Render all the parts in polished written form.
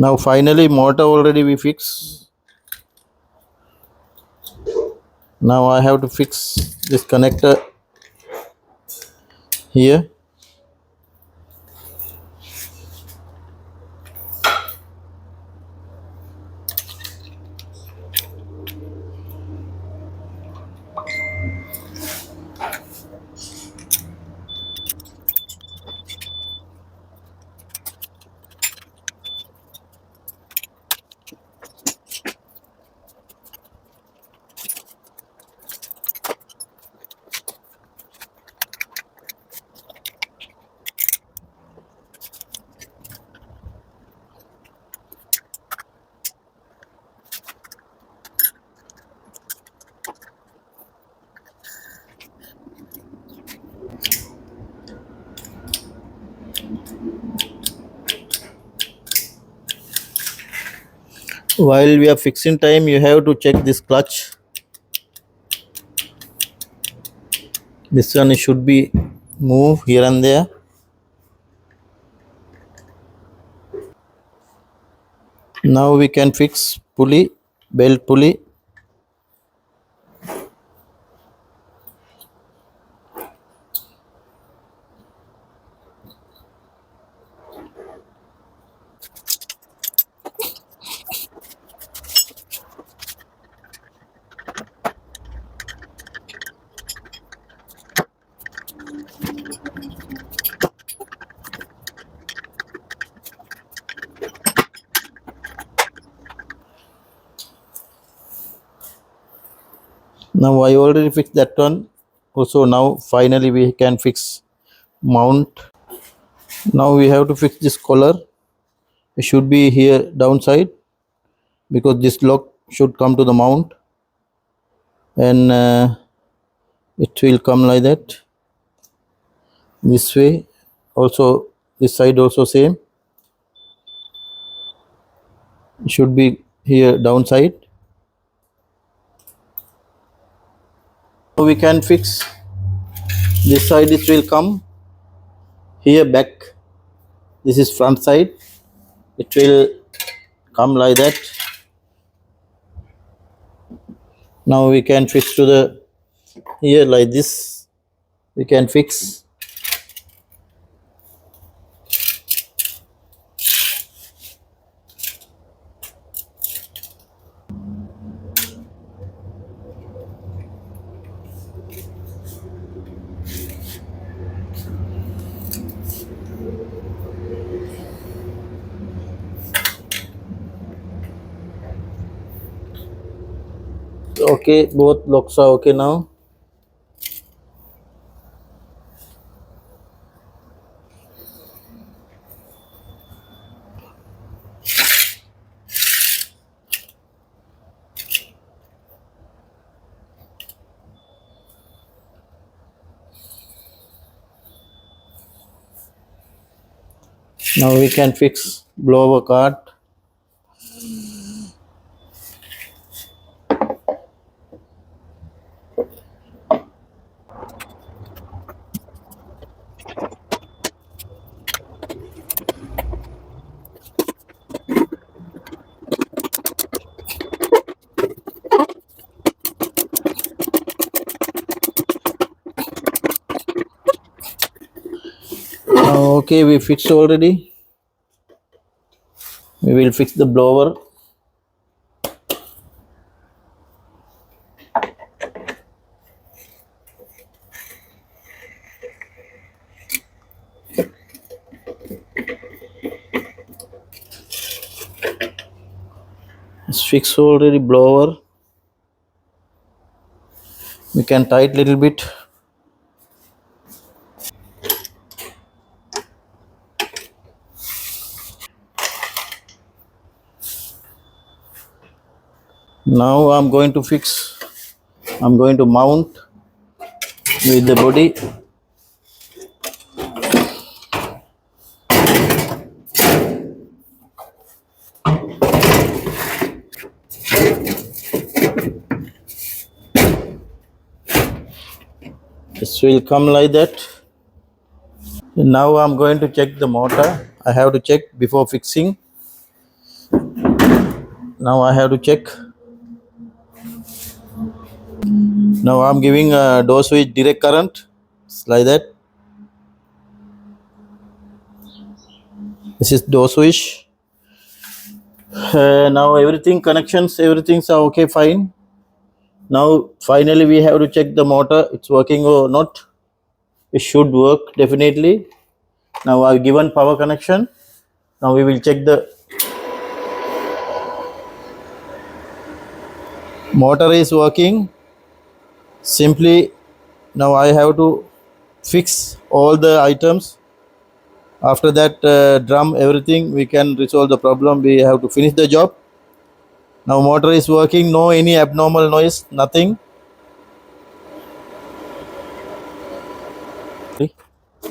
Now finally motor already we fix. Now I have to fix this connector here. While we are fixing time, you have to check this clutch. This one should be move here and there. Now we can fix pulley, belt pulley. Now I already fixed that one. Also now finally we can fix mount. Now we have to fix this collar. It should be here downside because this lock should come to the mount, and it will come like that. This way also, this side also same. It should be here downside. So we can fix this side. It will come here back. This is front side. It will come like that. Now we can fix to the here like this. We can fix. Okay, both locks are okay now. Now we can fix blower card. Okay, we fixed already. We will fix the blower. It's fixed already blower. We can tight little bit. Now I'm going to mount with the body. This will come like that. Now I'm going to check the motor. I have to check before fixing. Now I have to check. Now I'm giving a door switch direct current. It's like that. This is door switch. Now everything connections, everything's are okay, fine. Now finally we have to check the motor, it's working or not. It should work definitely. Now I've given power connection. Now we will check the motor is working. Simply now I have to fix all the items. After that drum everything we can resolve the problem. We have to finish the job. Now motor is working, no any abnormal noise, nothing.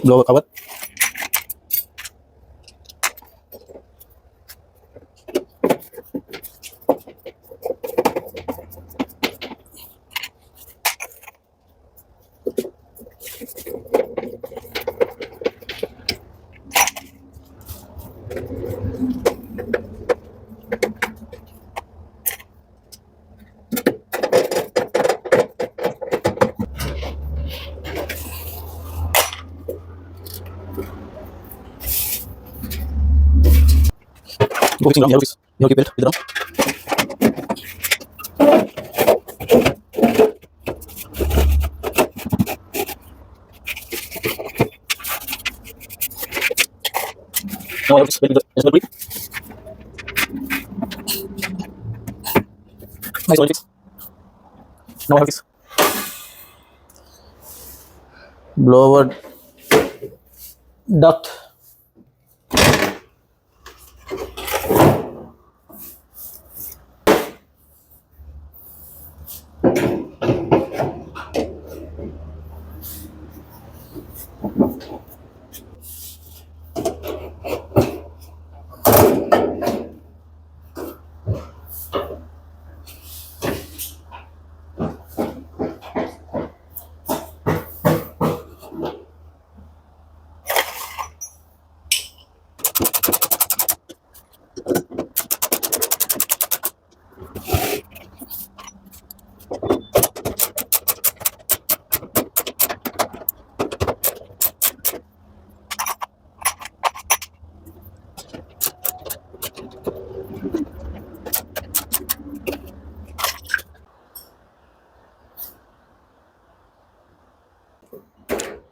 Blow cover. Go fixing down, you have to keep belt with the drum. Now I have to fix belt with the pulley. Nice one, fix. Now I have to fix blower duct.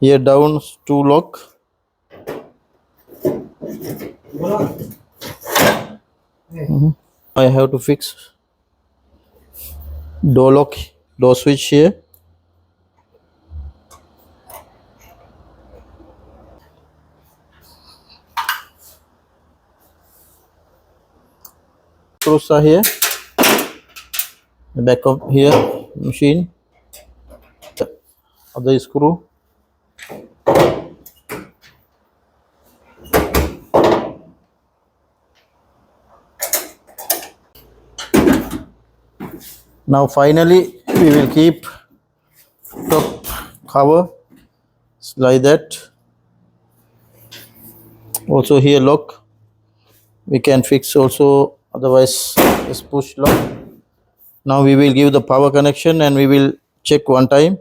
Here down to lock. I have to fix door lock, door switch here. Screws are here. The back of here machine. Other screw. Now finally we will keep top cover like that. Also here lock we can fix also, otherwise just push lock. Now we will give the power connection and we will check one time.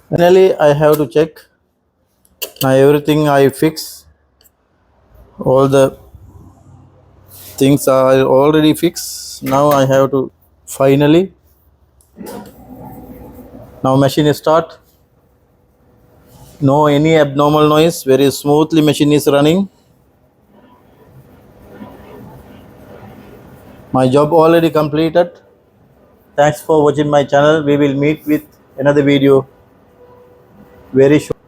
Finally I have to check. Now everything I fix, all the things are already fixed. Now I have to finally, now machine start. No any abnormal noise, very smoothly machine is running. My job already completed. Thanks for watching my channel. We will meet with another video very soon.